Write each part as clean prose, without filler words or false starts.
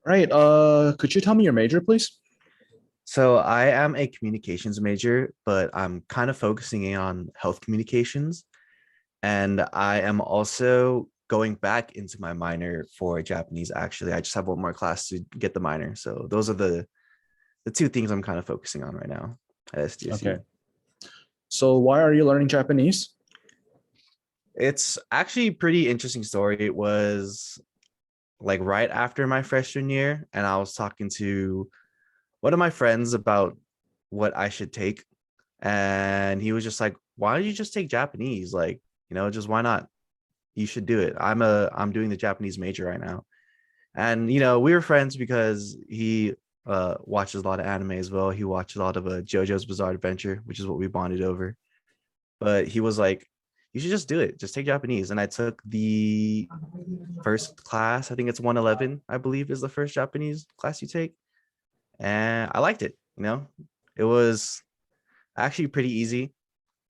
Right. Could you tell me your major, please? So I am a communications major, but I'm kind of focusing in on health communications. And I am also going back into my minor for Japanese, actually. I just have one more class to get the minor. So those are the two things I'm kind of focusing on right now at Okay. SDSU. So why are you learning Japanese? It's actually a pretty interesting story. It was like right after my freshman year, and I was talking to one of my friends about what I should take. And he was just like, why don't you just take Japanese? Like, just why not? You should do it. I'm doing the Japanese major right now. And we were friends because he watches a lot of anime as well. He watched a lot of JoJo's Bizarre Adventure, which is what we bonded over. But he was like, you should just do it. Just take Japanese. And I took the first class. I think it's 111, I believe, is the first Japanese class you take. And I liked it. It was actually pretty easy.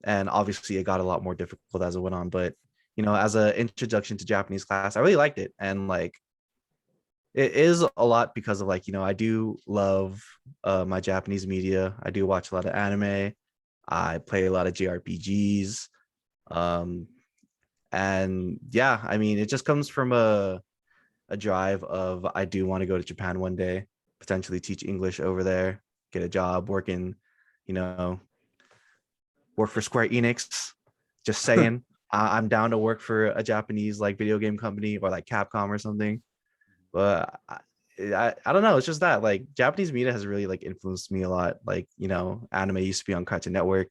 And obviously it got a lot more difficult as it went on. But as an introduction to Japanese class, I really liked it. And like it is a lot because of like, I do love my Japanese media. I do watch a lot of anime. I play a lot of JRPGs. Um, and yeah, I mean, it just comes from a drive of I do want to go to Japan one day, potentially teach English over there, get a job working, you know, work for Square Enix. Just saying, I'm down to work for a Japanese like video game company or like Capcom or something. But I don't know. It's just that like Japanese media has really like influenced me a lot. Like anime used to be on Cartoon Network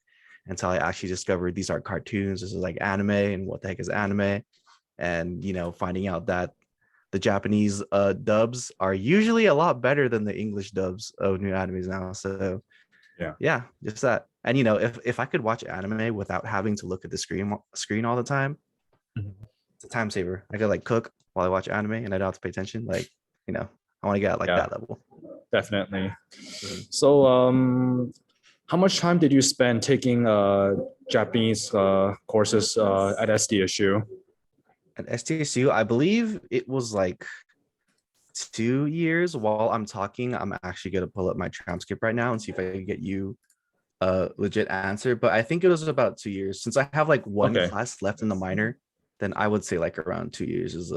until I actually discovered these are cartoons. This is like anime, and what the heck is anime? And finding out that the Japanese dubs are usually a lot better than the English dubs of new animes now. So Yeah. yeah, just that. And if I could watch anime without having to look at the screen all the time, Mhm. it's a time saver. I could like cook while I watch anime and I don't have to pay attention. Like, I want to get at like Yeah, that level. definitely. Mhm. So, how much time did you spend taking Japanese courses at SDSU? At STSU, I believe it was like 2 years. While I'm talking, I'm actually gonna pull up my transcript right now and see if I can get you a legit answer. But I think it was about 2 years. Since I have like one Okay. class left in the minor, then I would say like around 2 years is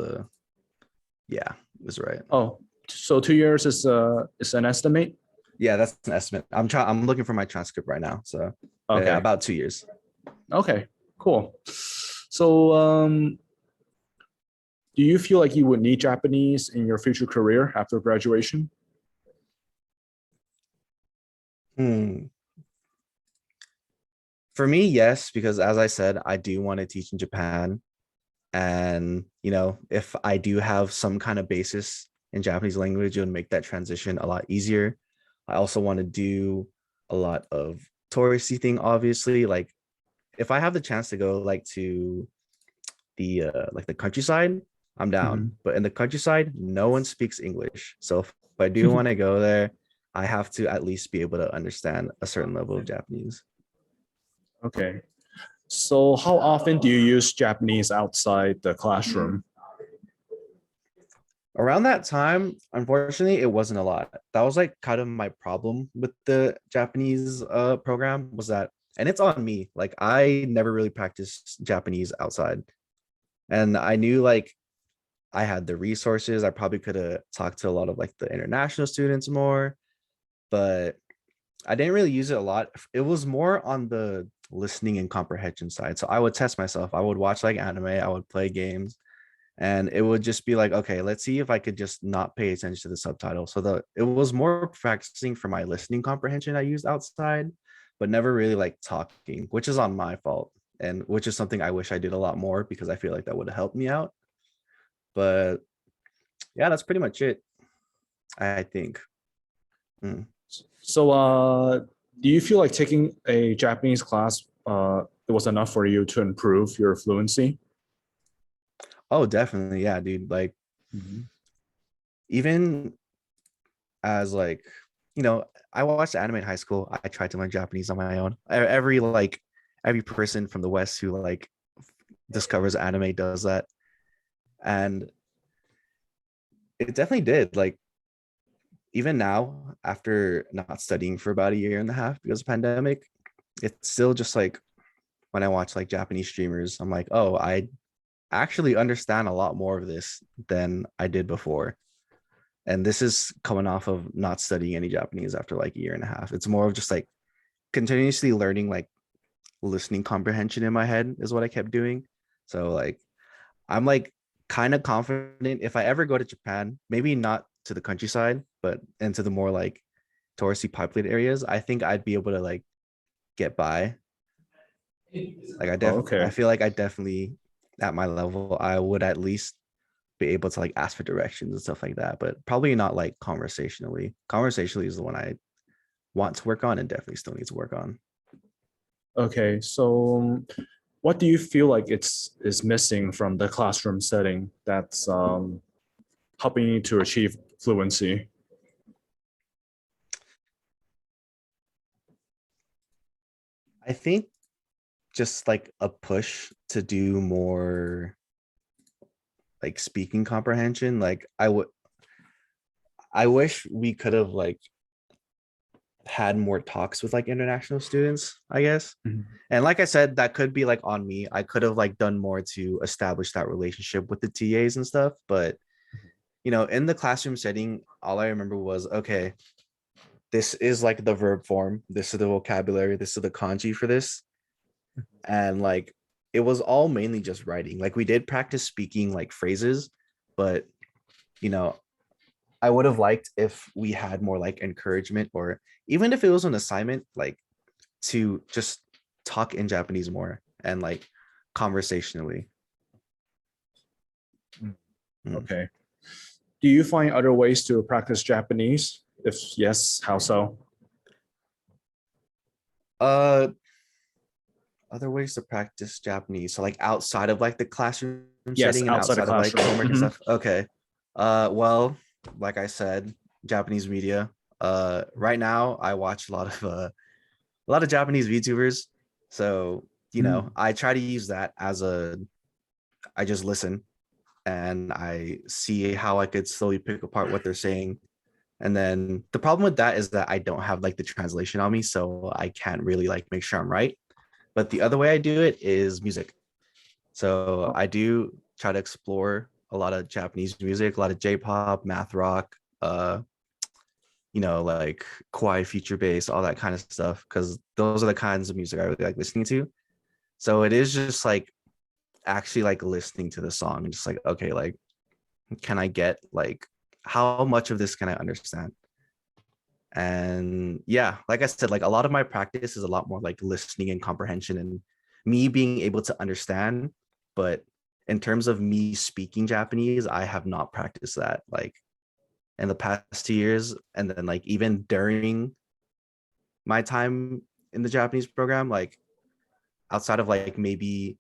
yeah, is right. Oh, so 2 years is an estimate. Yeah, that's an estimate. I'm looking for my transcript right now. So yeah, Okay. about 2 years. Okay. Cool. So, do you feel like you would need Japanese in your future career after graduation? Hmm. For me, yes, because as I said, I do want to teach in Japan. And, if I do have some kind of basis in Japanese language, it would make that transition a lot easier. I also want to do a lot of touristy thing, obviously. Like if I have the chance to go like to the countryside, I'm down. Mhm. But in the countryside, no one speaks English. So if I do want to go there, I have to at least be able to understand a certain level of Japanese. Okay. So, how often do you use Japanese outside the classroom? Around that time, unfortunately, it wasn't a lot. That was like kind of my problem with the Japanese program was that, and it's on me. Like I never really practiced Japanese outside. And I knew like I had the resources. I probably could have talked to a lot of like the international students more, but I didn't really use it a lot. It was more on the listening and comprehension side. So I would test myself. I would watch like anime, I would play games, and it would just be like, okay, let's see if I could just not pay attention to the subtitle. So it was more practicing for my listening comprehension I used outside, but never really like talking, which is on my fault, and which is something I wish I did a lot more because I feel like that would have helped me out. But yeah, that's pretty much it, I think. Mm. So, do you feel like taking a Japanese class it was enough for you to improve your fluency? Oh, definitely. Yeah, dude. Like Mhm. even as like, I watched anime in high school. I tried to learn Japanese on my own. Every person from the West who like discovers anime does that. And it definitely did. Like even now, after not studying for about a year and a half because of pandemic, it's still just like when I watch like Japanese streamers, I'm like, oh, I actually understand a lot more of this than I did before. And this is coming off of not studying any Japanese after like a year and a half. It's more of just like continuously learning like listening comprehension in my head is what I kept doing. So like I'm like kind of confident if I ever go to Japan, maybe not to the countryside, but into the more like touristy populated areas, I think I'd be able to like get by. Like Oh, okay. I feel like I definitely at my level, I would at least be able to like ask for directions and stuff like that, but probably not like conversationally. Conversationally is the one I want to work on and definitely still need to work on. Okay. So what do you feel like is missing from the classroom setting that's helping you to achieve fluency? I think just like a push to do more like speaking comprehension. Like I wish we could have like had more talks with like international students, I guess. Mhm. And like I said, that could be like on me. I could have like done more to establish that relationship with the TAs and stuff. But you know, in the classroom setting, all I remember was okay, this is like the verb form, this is the vocabulary, this is the kanji for this. And like it was all mainly just writing. Like we did practice speaking like phrases, but you know, I would have liked if we had more like encouragement or even if it was an assignment, like to just talk in Japanese more and like conversationally. Mm. Mm. Okay. Do you find other ways to practice Japanese? If yes, how so? Uh, other ways to practice Japanese. So like outside of like the classroom Yes, setting and outside the outside of like classroom. homework and Mhm. stuff. Okay. Well, like I said, Japanese media. Right now I watch a lot of Japanese VTubers. So, you know, Mm. I try to use that as a I just listen and I see how I could slowly pick apart what they're saying. And then the problem with that is that I don't have like the translation on me, so I can't really like make sure I'm right. But the other way I do it is music. So Oh, I do try to explore a lot of Japanese music, a lot of J-pop, math rock, you know, like kawaii feature bass, all that kind of stuff, because those are the kinds of music I really like listening to. So it is just like actually like listening to the song and just like, okay, like, can I get like how much of this can I understand? And yeah, like I said, like a lot of my practice is a lot more like listening and comprehension and me being able to understand. But in terms of me speaking Japanese, I have not practiced that like in the past 2 years. And then like even during my time in the Japanese program, like outside of like maybe,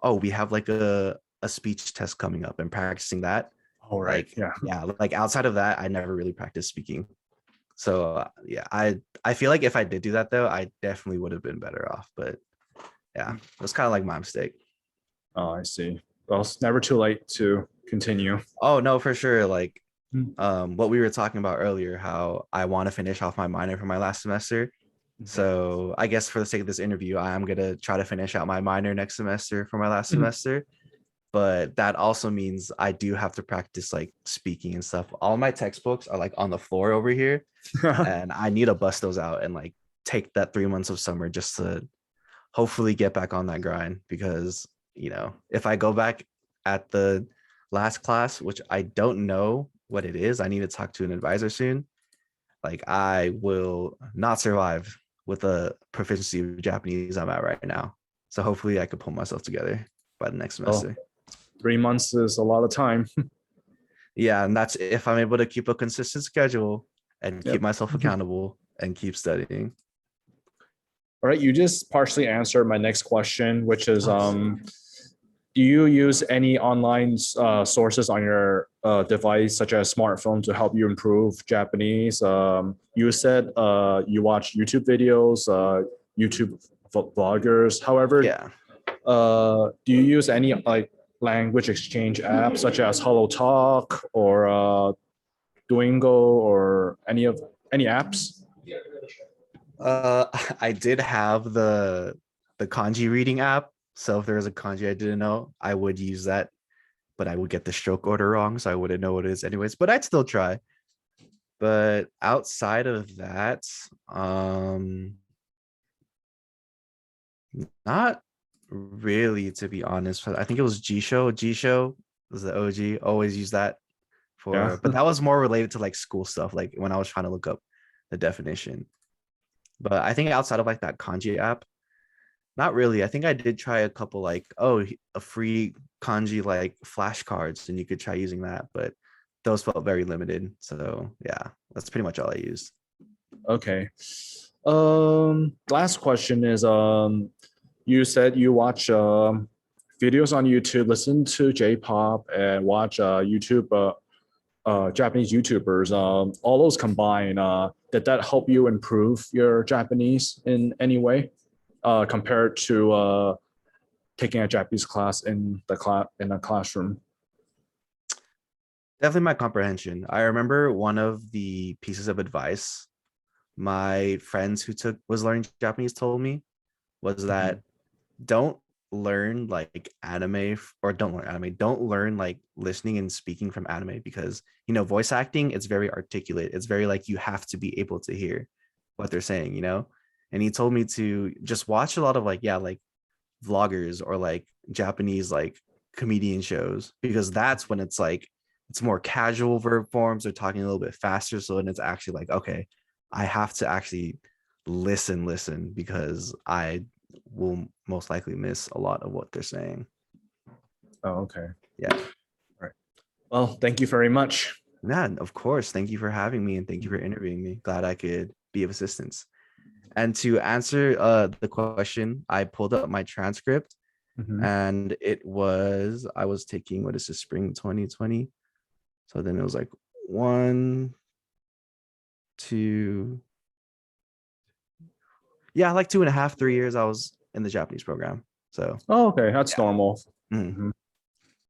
oh, we have like a speech test coming up and practicing that. all right. Like, Yeah. yeah, like outside of that, I never really practiced speaking. So yeah, I feel like if I did do that though, I definitely would have been better off. But yeah, it was kind of like my mistake. Oh, I see. Well, it's never too late to continue. Oh no, for sure. Like Mm. what we were talking about earlier, how I want to finish off my minor for my last semester. So I guess for the sake of this interview, I am gonna try to finish out my minor next semester for my last Mhm. semester. But that also means I do have to practice like speaking and stuff. All my textbooks are like on the floor over here, and I need to bust those out and like take that 3 months of summer just to hopefully get back on that grind because you know if I go back at the last class, which I don't know what it is, I need to talk to an advisor soon. Like I will not survive with the proficiency of Japanese I'm at right now. So hopefully I could pull myself together by the next Well, semester. 3 months is a lot of time. Yeah, and that's if I'm able to keep a consistent schedule and keep Yep. myself Mhm. accountable and keep studying. All right. You just partially answered my next question, which is Oh, do you use any online sources on your device, such as smartphone, to help you improve Japanese? You said you watch YouTube videos, YouTube vloggers. However, yeah. do you use any like language exchange apps such as HelloTalk or Duolingo or any apps? Uh, I did have the kanji reading app. So if there was a kanji I didn't know, I would use that, but I would get the stroke order wrong, so I wouldn't know what it is anyways. But I'd still try. But outside of that, not really, to be honest. I think it was G Show. G Show was the OG. Always use that Yeah. for, but that was more related to like school stuff, like when I was trying to look up the definition. But I think outside of like that kanji app, not really. I think I did try a couple like, oh, a free kanji like flashcards, and you could try using that, but those felt very limited. So yeah, that's pretty much all I used. Okay. Last question is you said you watch videos on YouTube, listen to J-pop, and watch YouTube Japanese YouTubers. All those combined, did that help you improve your Japanese in any way compared to taking a Japanese class in a classroom? Definitely my comprehension. I remember one of the pieces of advice my friends who took was learning Japanese told me was Mhm. that don't learn like anime or don't learn anime. Don't learn like listening and speaking from anime because voice acting, it's very articulate. It's very like you have to be able to hear what they're saying. And he told me to just watch a lot of like, yeah, like vloggers or like Japanese like comedian shows because that's when it's like it's more casual verb forms. They're talking a little bit faster. So then it's actually like, okay, I have to actually listen because I will most likely miss a lot of what they're saying. Oh, okay. Yeah. All right. Well, thank you very much. Yeah, of course. Thank you for having me and thank you for interviewing me. Glad I could be of assistance. And to answer the question, I pulled up my transcript Mhm. and I was taking, what is this, spring 2020? So then it was like 1, 2, yeah, like 2.5, 3 years I was in the Japanese program. So Oh, okay, that's normal. mm. Mhm.